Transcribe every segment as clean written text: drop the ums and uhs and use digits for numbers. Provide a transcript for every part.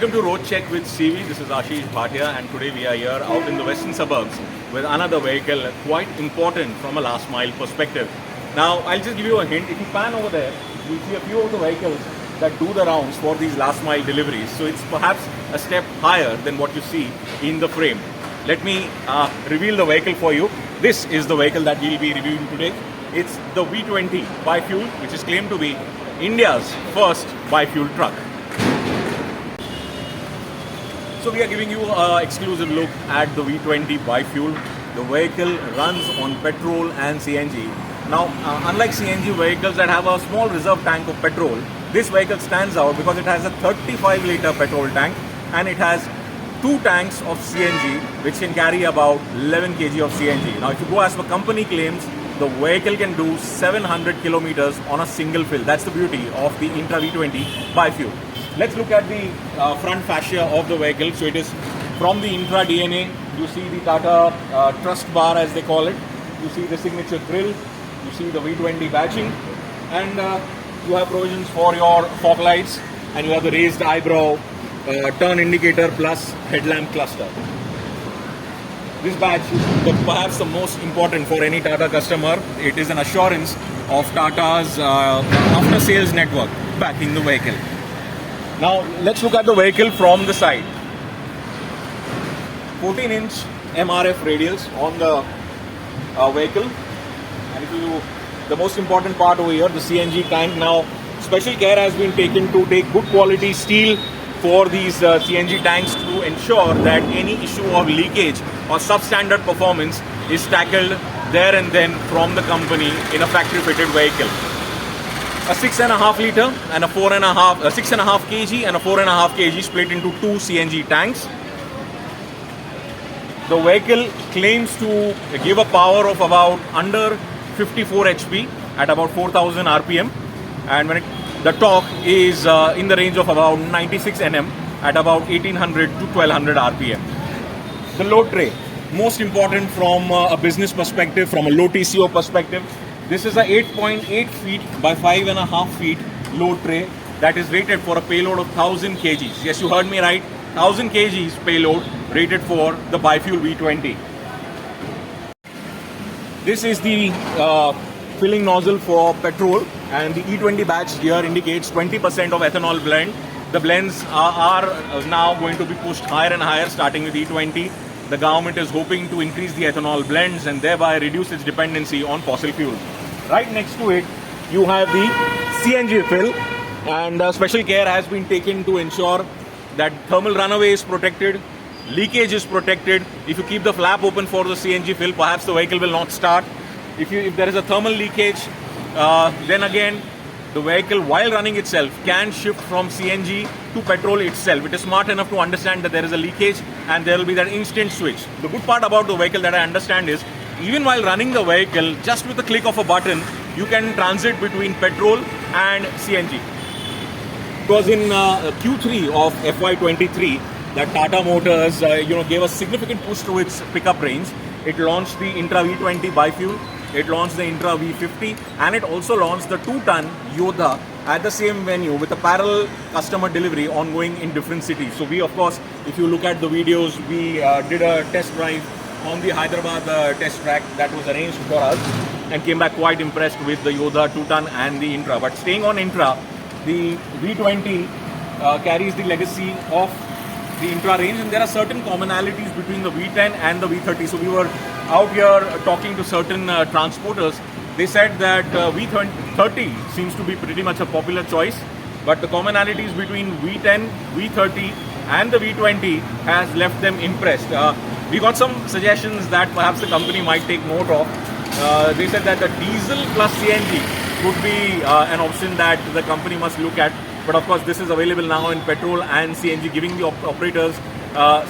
Welcome to Road Check with CV. This is Ashish Bhatia, and today we are here out in the western suburbs with another vehicle quite important from a last mile perspective. Now, I'll just give you a hint. If you pan over there, you'll see a few of the vehicles that do the rounds for these last mile deliveries. So it's perhaps a step higher than what you see in the frame. Let me reveal the vehicle for you. This is the vehicle that we'll be reviewing today. It's the V20 Bi-fuel, which is claimed to be India's first bi-fuel truck. So we are giving you an exclusive look at the V20 Bi-fuel. The vehicle runs on petrol and CNG. Now, unlike CNG vehicles that have a small reserve tank of petrol, this vehicle stands out because it has a 35-litre petrol tank and it has 2 tanks of CNG, which can carry about 11 kg of CNG. Now, if you go as per company claims, the vehicle can do 700 kilometers on a single fill. That's the beauty of the Intra V20 Bi-fuel. Let's look at the front fascia of the vehicle. So it is from the Intra DNA. You see the Tata Trust bar, as they call it. You see the signature grille. You see the V20 badging. And you have provisions for your fog lights. And you have the raised eyebrow turn indicator plus headlamp cluster. This badge is perhaps the most important for any Tata customer. It is an assurance of Tata's after-sales network backing the vehicle. Now, let's look at the vehicle from the side. 14-inch MRF radials on the vehicle. And if you, the most important part over here, the CNG tank. Now, special care has been taken to take good quality steel for these CNG tanks to ensure that any issue of leakage or substandard performance is tackled there and then from the company in a factory-fitted vehicle. A 6.5 litre and a 6.5 kg and a 4.5 kg split into 2 CNG tanks. The vehicle claims to give a power of about under 54 HP at about 4000 RPM, and the torque is in the range of about 96 Nm at about 1800 to 1200 RPM. The load tray, most important from a business perspective, from a low TCO perspective. This is a 8.8 feet by 5.5 feet load tray that is rated for a payload of 1000 kgs. Yes, you heard me right. 1000 kgs payload rated for the Bi-fuel V20. This is the filling nozzle for petrol, and the E20 badge here indicates 20% of ethanol blend. The blends are now going to be pushed higher and higher, starting with E20. The government is hoping to increase the ethanol blends and thereby reduce its dependency on fossil fuels. Right next to it, you have the CNG fill, and special care has been taken to ensure that thermal runaway is protected, leakage is protected. If you keep the flap open for the CNG fill, perhaps the vehicle will not start. If there is a thermal leakage, then again, the vehicle, while running itself, can shift from CNG to petrol itself. It is smart enough to understand that there is a leakage and there will be that instant switch. The good part about the vehicle that I understand is, even while running the vehicle, just with the click of a button, you can transit between petrol and CNG. It was in Q3 of FY23 that Tata Motors gave a significant push to its pickup range. It launched the Intra V20 Bi-fuel. It launched the Intra V50, and it also launched the 2-ton Yodha at the same venue with a parallel customer delivery ongoing in different cities. So we, of course, if you look at the videos, we did a test drive on the Hyderabad test track that was arranged for us and came back quite impressed with the Yodha 2-ton and the Intra. But staying on Intra, the V20 carries the legacy of the Intra range, and there are certain commonalities between the V10 and the V30. So we were out here talking to certain transporters. They said that V30 seems to be pretty much a popular choice, but the commonalities between V10, V30 and the V20 has left them impressed. We got some suggestions that perhaps the company might take note of. They said that the diesel plus CNG could be an option that the company must look at. But of course, this is available now in petrol and CNG, giving the operators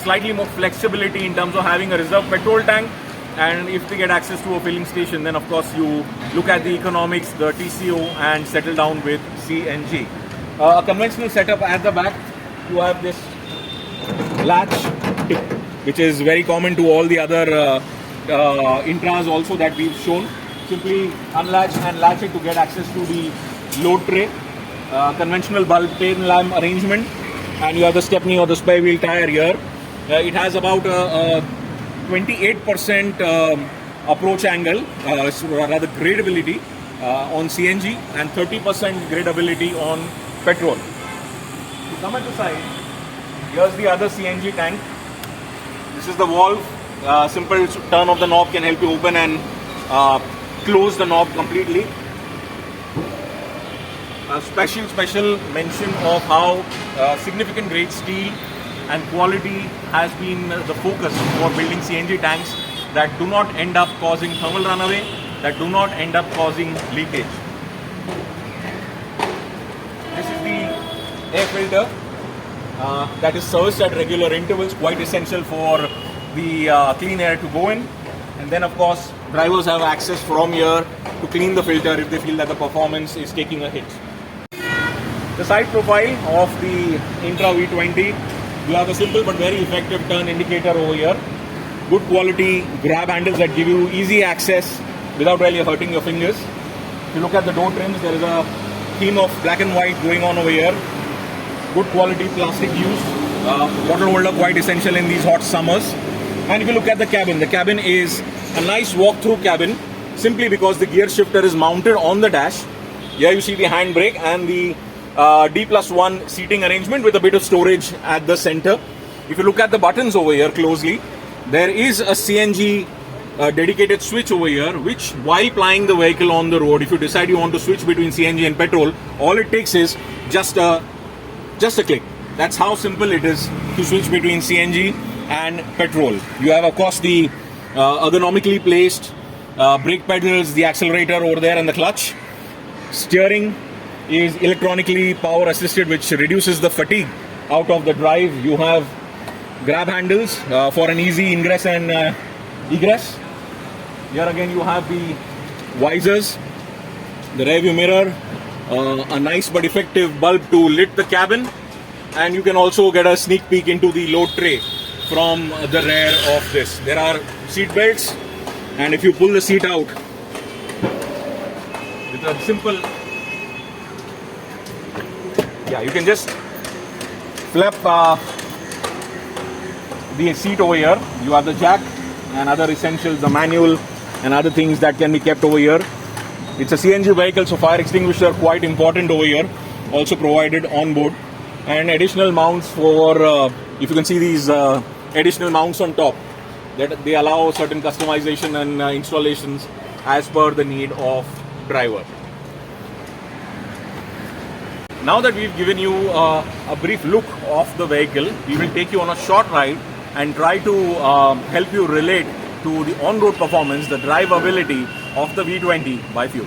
slightly more flexibility in terms of having a reserve petrol tank. And if they get access to a filling station, then of course you look at the economics, the TCO, and settle down with CNG. A conventional setup at the back, you have this latch tip, which is very common to all the other Intras also that we've shown. Simply unlatch and latch it to get access to the load tray. Conventional bulb tail lamp arrangement. and you have the stepney or the spare wheel tire here. It has about a 28% approach angle, rather gradability on CNG, and 30% gradability on petrol. To come at the side, here's the other CNG tank. This is the valve. Simple turn of the knob can help you open and close the knob completely. A special mention of how significant grade steel and quality has been the focus for building CNG tanks that do not end up causing thermal runaway, that do not end up causing leakage. This is the air filter that is serviced at regular intervals, quite essential for the clean air to go in. And then of course drivers have access from here to clean the filter if they feel that the performance is taking a hit. The side profile of the Intra V20, you have a simple but very effective turn indicator over here. Good quality grab handles that give you easy access without really hurting your fingers. If you look at the door trims, there is a theme of black and white going on over here. Good quality plastic use. Bottle holder quite essential in these hot summers. And if you look at the cabin is a nice walk-through cabin simply because the gear shifter is mounted on the dash. Here you see the handbrake and the D+1 seating arrangement with a bit of storage at the center. If you look at the buttons over here closely, there is a CNG dedicated switch over here, which while plying the vehicle on the road, if you decide you want to switch between CNG and petrol, all it takes is just a click. That's how simple it is to switch between CNG and petrol. You have of course the ergonomically placed brake pedals, the accelerator over there and the clutch. Steering is electronically power assisted, which reduces the fatigue out of the drive. You have grab handles for an easy ingress and egress. Here again you have the visors, the rear view mirror, a nice but effective bulb to lit the cabin, and you can also get a sneak peek into the load tray from the rear of this. There are seat belts, and if you pull the seat out with a simple, you can just flap the seat over here. You have the jack and other essentials, the manual and other things that can be kept over here. It's a CNG vehicle, so fire extinguisher quite important over here, also provided on board. And additional mounts for, if you can see these additional mounts on top, that they allow certain customization and installations as per the need of driver. Now that we've given you a brief look of the vehicle, we will take you on a short ride and try to help you relate to the on-road performance, the drivability of the V20 Bi-fuel.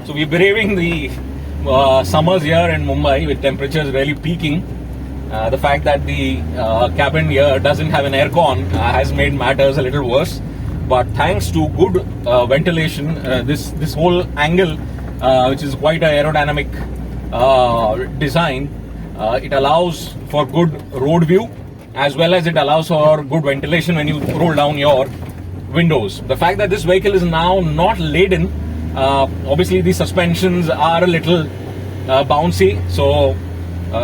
So we're braving the summers here in Mumbai with temperatures really peaking. The fact that the cabin here doesn't have an aircon has made matters a little worse. But thanks to good ventilation, this whole angle, which is quite an aerodynamic design, it allows for good road view, as well as it allows for good ventilation when you roll down your windows. The fact that this vehicle is now not laden, obviously the suspensions are a little bouncy, so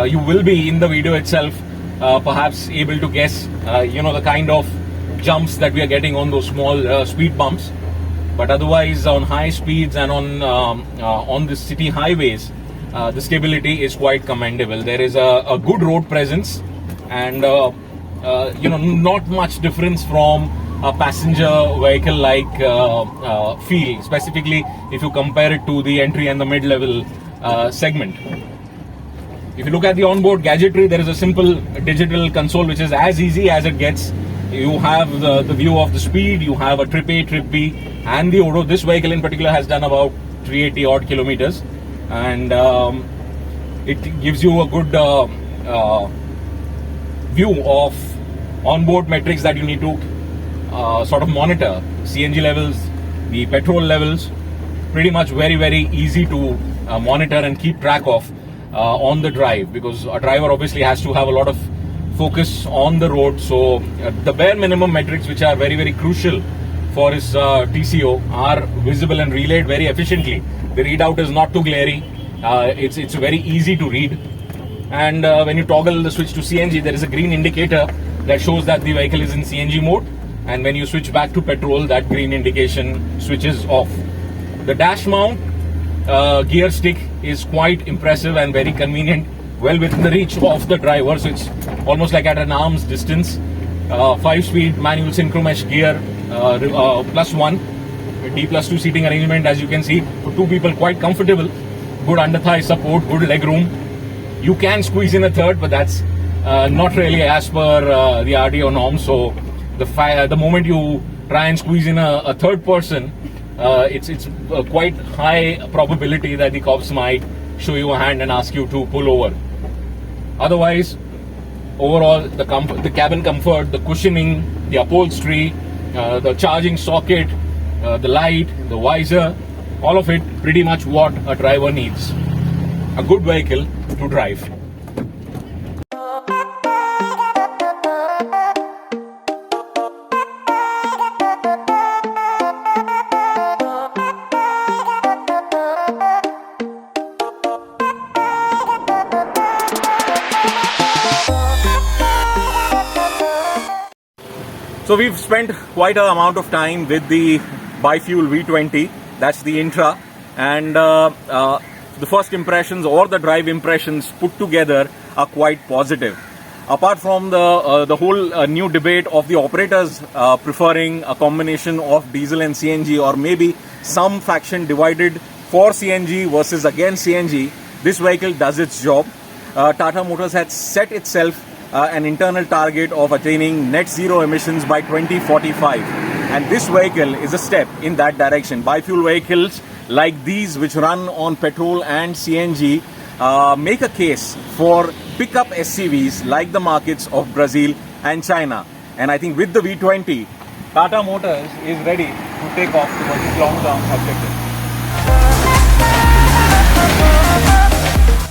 you will be in the video itself perhaps able to guess the kind of jumps that we are getting on those small speed bumps. But otherwise, on high speeds and on the city highways, the stability is quite commendable. There is a good road presence, and not much difference from a passenger vehicle like feel, specifically if you compare it to the entry and the mid-level segment. If you look at the onboard gadgetry, there is a simple digital console which is as easy as it gets. You have the view of the speed, you have a trip A, trip B, and the odo. This vehicle in particular has done about 380 odd kilometers, and it gives you a good view of onboard metrics that you need to sort of monitor. CNG levels, the petrol levels, pretty much very easy to monitor and keep track of on the drive, because a driver obviously has to have a lot of focus on the road. So the bare minimum metrics which are very crucial for his TCO are visible and relayed very efficiently. The readout is not too glary. It's very easy to read, and when you toggle the switch to CNG, there is a green indicator that shows that the vehicle is in CNG mode, and when you switch back to petrol, that green indication switches off. The dash mount gear stick is quite impressive and very convenient, well within the reach of the driver, so it's almost like at an arm's distance. 5-speed manual synchro mesh gear, +1, D+2 seating arrangement, as you can see, for 2 people, quite comfortable. Good under thigh support, good leg room. You can squeeze in a third, but that's not really as per the RDO norms. So the moment you try and squeeze in a third person, it's a quite high probability that the cops might show you a hand and ask you to pull over. Otherwise, overall, the cabin comfort, the cushioning, the upholstery, the charging socket, the light, the visor, all of it pretty much what a driver needs. A good vehicle to drive. So we've spent quite an amount of time with the Bi-fuel V20, that's the Intra, and the first impressions or the drive impressions put together are quite positive. Apart from the whole new debate of the operators preferring a combination of diesel and CNG, or maybe some faction divided for CNG versus against CNG, this vehicle does its job. Tata Motors had set itself an internal target of attaining net zero emissions by 2045, and this vehicle is a step in that direction. Bi-fuel vehicles like these, which run on petrol and CNG, make a case for pickup SCVs like the markets of Brazil and China. And I think with the V20, Tata Motors is ready to take off towards its long-term objective.